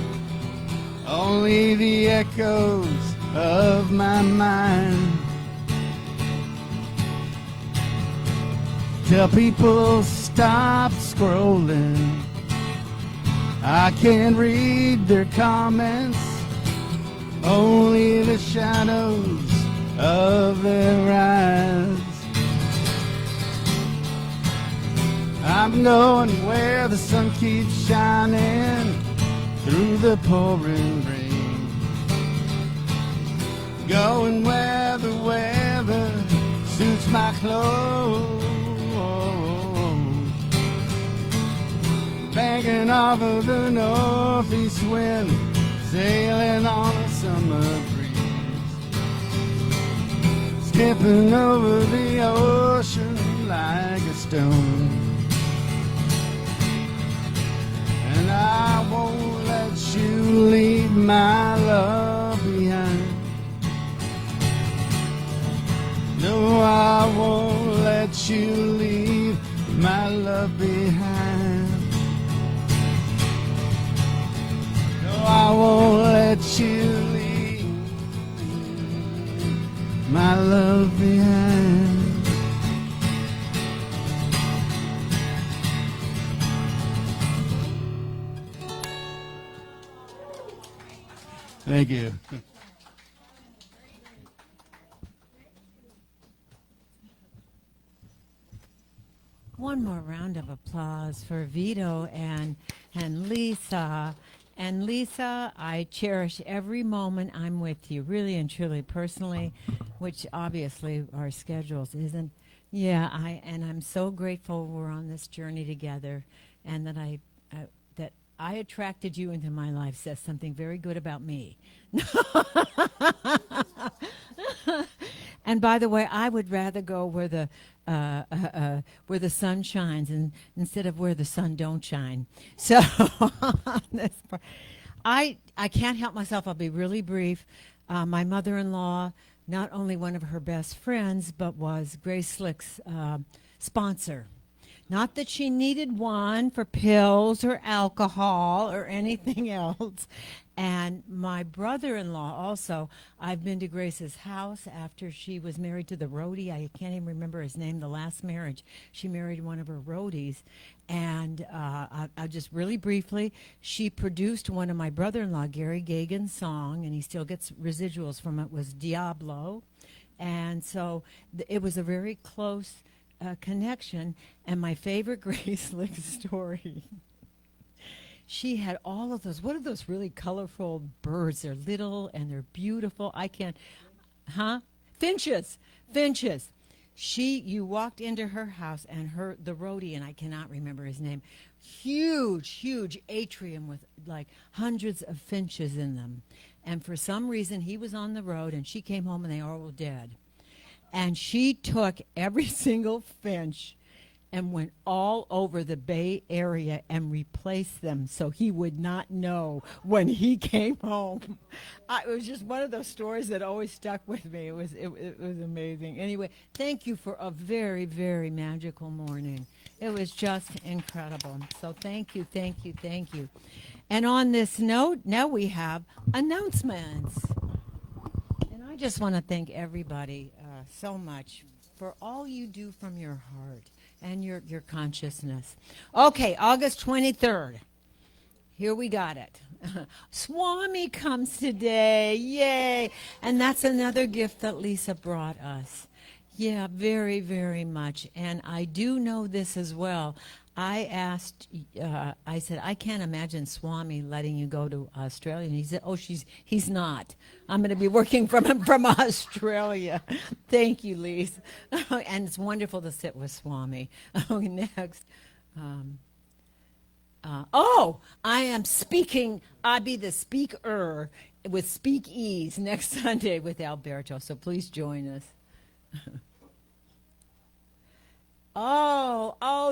only the echoes of my mind. Tell people stop scrolling. I can't read their comments, only the shadows of their eyes. I'm going where the sun keeps shining through the pouring rain. Going where the weather suits my clothes. Banking off of the northeast wind, sailing on a summer breeze. Skipping over the ocean like a stone. And I won't let you leave my love behind. No, I won't let you leave my love behind. No, I won't let you leave my love behind. Thank you. One more round of applause for Vito and Lissa And Lisa, I cherish every moment I'm with you, really and truly, personally, which obviously our schedules isn't. Yeah, I'm so grateful we're on this journey together, and that I attracted you into my life says something very good about me. And by the way, I would rather go where the sun shines, and instead of where the sun don't shine. So this part, I can't help myself. I'll be really brief. My mother-in-law, not only one of her best friends, but was Grace Slick's sponsor. Not that she needed one for pills or alcohol or anything else. And my brother-in-law also, I've been to Grace's house after she was married to the roadie. I can't even remember his name, the last marriage. She married one of her roadies. And I'll just really briefly, she produced one of my brother-in-law, Gary Geagan's song, and he still gets residuals from it, was Diablo. And so it was a very close connection. And my favorite Grace Slick story, she had all of those, what are those really colorful birds? They're little and they're beautiful. I can't, Finches. You walked into her house, and the roadie, and I cannot remember his name, huge atrium with like hundreds of finches in them. And for some reason, he was on the road, and she came home and they all were dead. And she took every single finch and went all over the Bay Area and replaced them so he would not know when he came home. It was just one of those stories that always stuck with me. It was amazing. Anyway, thank you for a very, very magical morning. It was just incredible. So thank you. And on this note, now we have announcements. And I just want to thank everybody so much for all you do from your heart and your consciousness. Okay, August 23rd. Here we got it. Swami comes today. Yay. And that's another gift that Lisa brought us. Yeah, very, very much. And I do know this as well. I said, I can't imagine Swami letting you go to Australia. And he said, he's not. I'm going to be working from Australia. Thank you, Lisa. And it's wonderful to sit with Swami. Next. I am speaking. I'll be the speaker with Speak Ease next Sunday with Alberto. So please join us.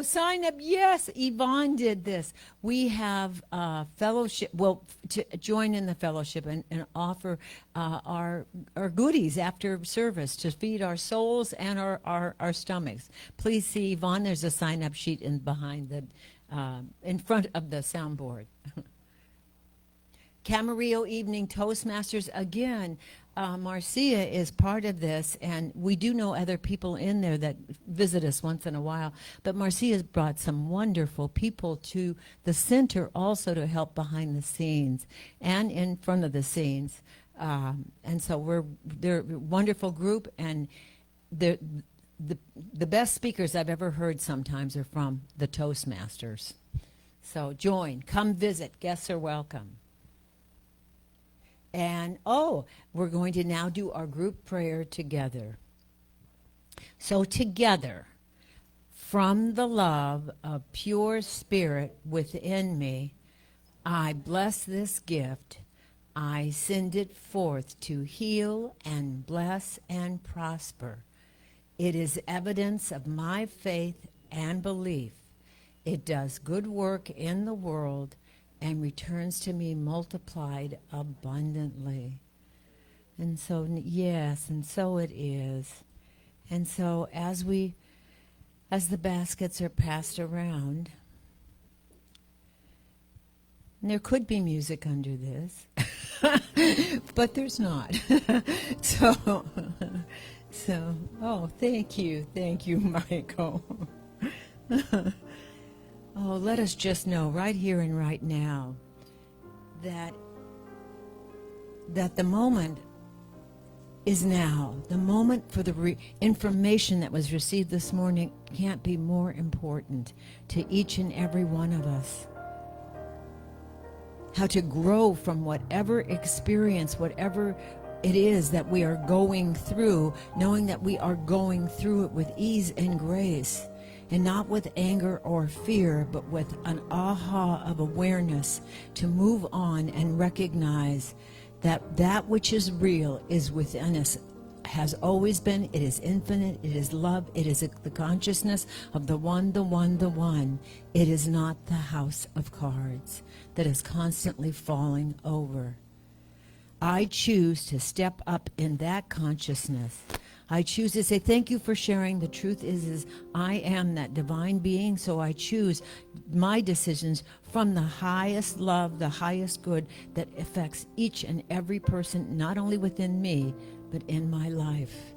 Sign up. Yes, Yvonne did this. We have fellowship, to join in the fellowship and offer our goodies after service to feed our souls and our stomachs. Please see Yvonne. There's a sign-up sheet in front of the soundboard. Camarillo Evening Toastmasters, again, Marcia is part of this, and we do know other people in there that visit us once in a while, but Marcia's brought some wonderful people to the center also to help behind the scenes and in front of the scenes. And so they're a wonderful group, and the best speakers I've ever heard sometimes are from the Toastmasters. So join, come visit, guests are welcome. And, we're going to now do our group prayer together. So together, from the love of pure spirit within me, I bless this gift. I send it forth to heal and bless and prosper. It is evidence of my faith and belief. It does good work in the world and returns to me multiplied abundantly. And so, yes, and so it is. And so as the baskets are passed around, and there could be music under this, but there's not. So, thank you, Michael. Let us just know right here and right now that the moment is now. The moment for the information that was received this morning can't be more important to each and every one of us. how to grow from whatever experience, whatever it is that we are going through, knowing that we are going through it with ease and grace, and not with anger or fear, but with an aha of awareness to move on and recognize that that which is real is within us, has always been. It is infinite. It is love. It is the consciousness of the one, the one, the one. It is not the house of cards that is constantly falling over. I choose to step up in that consciousness. I choose to say, thank you for sharing. The truth is I am that divine being, so I choose my decisions from the highest love, the highest good that affects each and every person, not only within me, but in my life.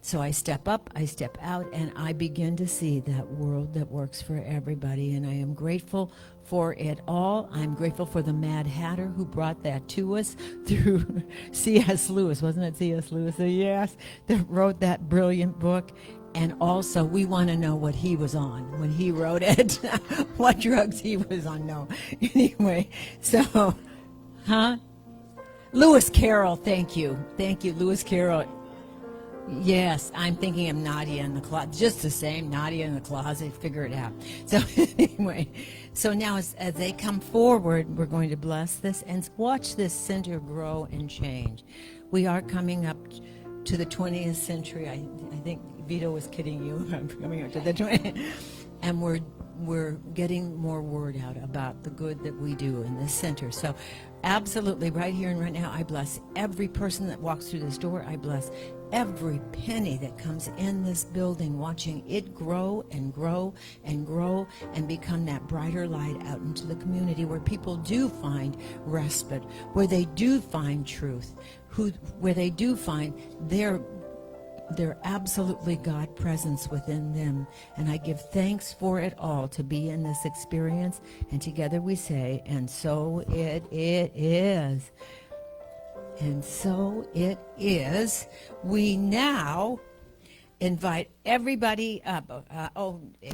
So I step up, I step out, and I begin to see that world that works for everybody, and I am grateful for it all. I'm grateful for the Mad Hatter who brought that to us through C.S. Lewis. Wasn't it C.S. Lewis? Yes, that wrote that brilliant book. And also, we want to know what he was on when he wrote it, what drugs he was on. No. Anyway, so, Lewis Carroll, thank you. Thank you, Lewis Carroll. Yes, I'm thinking of Nadia in the closet. Just the same, Nadia in the closet. Figure it out. So anyway, so now as they come forward, we're going to bless this and watch this center grow and change. We are coming up to the 20th century. I think Vito was kidding you. I'm coming up to the 20th. And we're getting more word out about the good that we do in this center. So absolutely, right here and right now, I bless every person that walks through this door. I bless every penny that comes in this building, watching it grow and grow and grow and become that brighter light out into the community where people do find respite, where they do find truth, where they do find their absolutely God presence within them. And I give thanks for it all to be in this experience. And together we say, and so it is. And so it is. We now invite everybody up.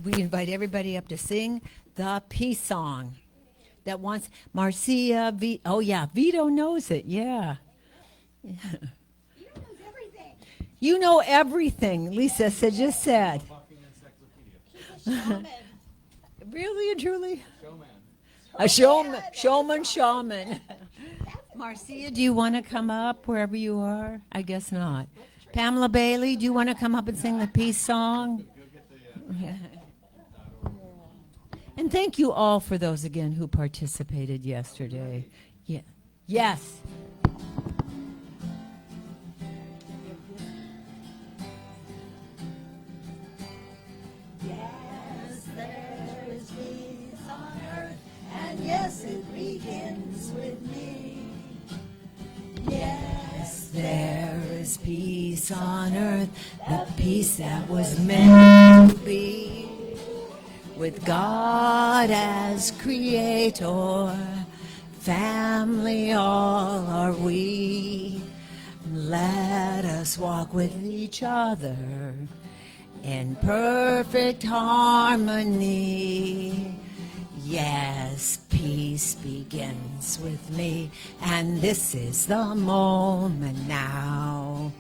We invite everybody up to sing the peace song that wants Marcia. Vito knows it. Yeah. You know everything, Lisa just said. Really and truly? A showman. Marcia, do you want to come up wherever you are? I guess not. Pamela Bailey, do you want to come up and sing the peace song? And thank you all for those again who participated yesterday. Yeah. Yes. Yes, it begins with me. Yes, there is peace on earth, the peace that was meant to be. With God as creator, family all are we. Let us walk with each other in perfect harmony. Yes, peace begins with me, and this is the moment now.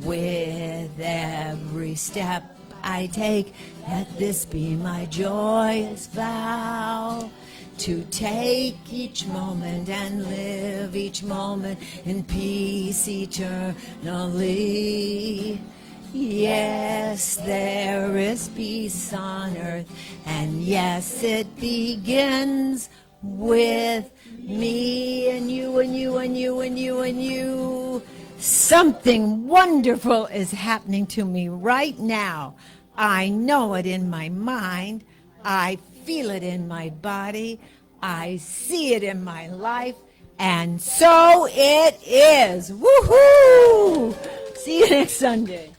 With every step I take, let this be my joyous vow, to take each moment and live each moment in peace eternally. Yes, there is peace on earth, and yes, it begins with me and you and you and you and you and you. Something wonderful is happening to me right now. I know it in my mind. I feel it in my body. I see it in my life. And so it is. Woohoo! See you next Sunday.